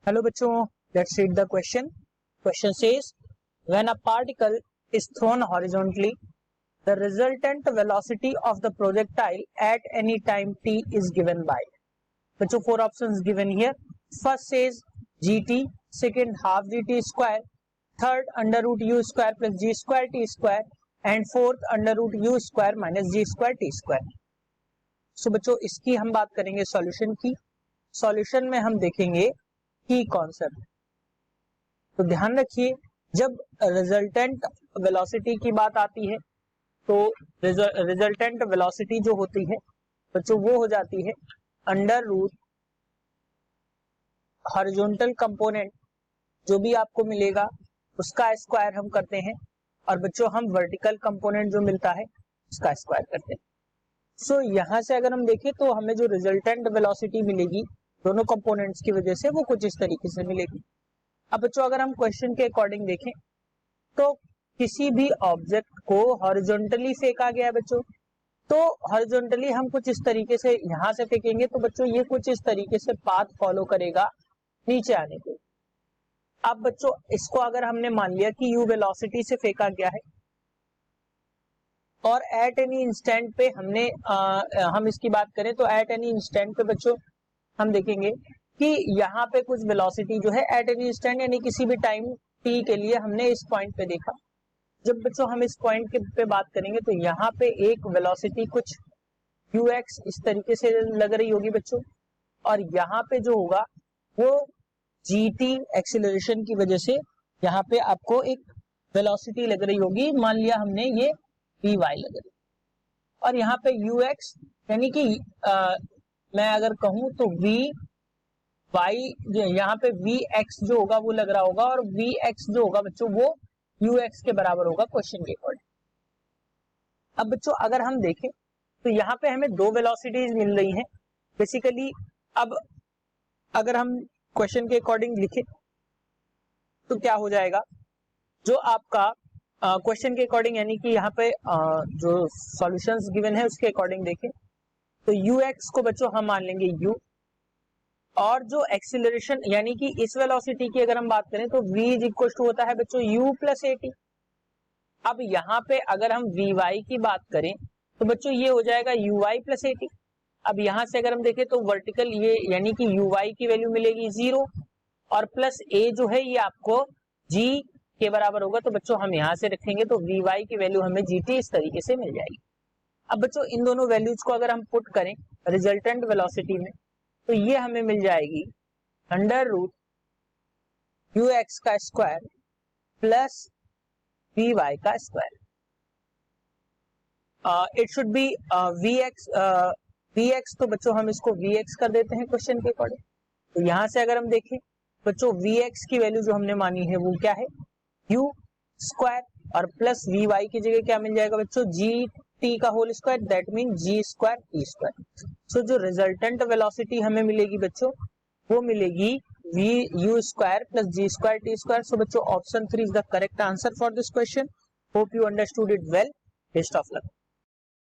Hello बच्चों, let's read the question. Question says when a particle is thrown horizontally the resultant velocity of the projectile at any time t is given by. बच्चों four options given here. First says gt, second half gt square, third under root u square plus g square t square and fourth under root u square minus g square t square. So बच्चों इसकी हम बात करेंगे solution की. Solution में हम देखेंगे की कॉन्सेप्ट. तो ध्यान रखिए, जब रिजल्टेंट वेलोसिटी की बात आती है तो रिजल्टेंट वेलोसिटी जो होती है बच्चों वो हो जाती है अंडर रूट हॉरिजॉन्टल कंपोनेंट जो भी आपको मिलेगा उसका स्क्वायर हम करते हैं और बच्चों हम वर्टिकल कंपोनेंट जो मिलता है उसका स्क्वायर करते हैं. सो यहां से अगर हम देखें तो हमें जो रिजल्टेंट वेलोसिटी मिलेगी दोनों कंपोनेंट्स की वजह से वो कुछ इस तरीके से मिलेगी. अब बच्चों अगर हम क्वेश्चन के अकॉर्डिंग देखें तो किसी भी ऑब्जेक्ट को हॉरिजॉन्टली फेंका गया है बच्चों, तो हॉरिजॉन्टली हम कुछ इस तरीके से यहां से फेंकेंगे तो बच्चों ये कुछ इस तरीके से पाथ फॉलो करेगा नीचे आने के. अब बच्चों इसको अगर हमने मान लिया कि यू वेलोसिटी से फेंका गया है और एट एनी इंस्टेंट पे हम इसकी बात करें तो एट एनी इंस्टेंट पे बच्चों हम देखेंगे कि यहाँ पे कुछ वेलोसिटी जो है एट एनी इंस्टेंट यानी किसी भी टाइम t के लिए हमने इस पॉइंट पे देखा. जब बच्चों हम इस पॉइंट के पे बात करेंगे तो यहाँ पे एक वेलोसिटी कुछ ux इस तरीके से लग रही होगी बच्चों और यहाँ पे जो होगा वो gt एक्सीलरेशन की वजह से यहाँ पे आपको एक वेलोसिटी लग रही होगी. मान लिया हमने ये vy लग रही और यहाँ पे ux यानी कि मैं अगर कहूं तो y यहाँ पे vx जो होगा वो लग रहा होगा और vx जो होगा बच्चों वो ux के बराबर होगा क्वेश्चन के अकॉर्डिंग. अब बच्चों अगर हम देखें तो यहाँ पे हमें दो वेलोसिटीज मिल रही हैं बेसिकली. अब अगर हम क्वेश्चन के अकॉर्डिंग लिखें तो क्या हो जाएगा, जो आपका क्वेश्चन के अकॉर्डिंग यानी कि यहाँ पे जो सॉल्यूशंस गिवन है उसके अकॉर्डिंग देखें तो ux को बच्चों हम मान लेंगे u और जो एक्सीलरेशन यानी कि इस वेलोसिटी की अगर हम बात करें तो v इज इक्वल टू होता है बच्चों u प्लस at. अब यहाँ पे अगर हम vy की बात करें तो बच्चों ये हो जाएगा uy प्लस at. अब यहाँ से अगर हम देखें तो वर्टिकल ये यानी कि uy की वैल्यू मिलेगी 0 और प्लस a जो है ये आपको g के बराबर होगा. तो बच्चों हम यहाँ से रखेंगे तो vy की वैल्यू हमें gt इस तरीके से मिल जाएगी. अब बच्चों इन दोनों वैल्यूज को अगर हम पुट करें रिजल्टेंट वेलोसिटी में तो ये हमें मिल जाएगी अंडर रूट ux का स्क्वायर प्लस vy का square. It should be vx तो बच्चों हम इसको vx कर देते हैं क्वेश्चन के अकॉर्डिंग. तो यहां से अगर हम देखें बच्चों vx की वैल्यू जो हमने मानी है वो क्या है u स्क्वायर और प्लस vy की जगह क्या मिल जाएगा बच्चों gt का whole square that mean g square t square. So जो रिजल्टेंट वेलोसिटी हमें मिलेगी बच्चों वो मिलेगी v u square plus g square t square. So बच्चों option 3 is the correct answer for this question. Hope you understood it well. Best of luck.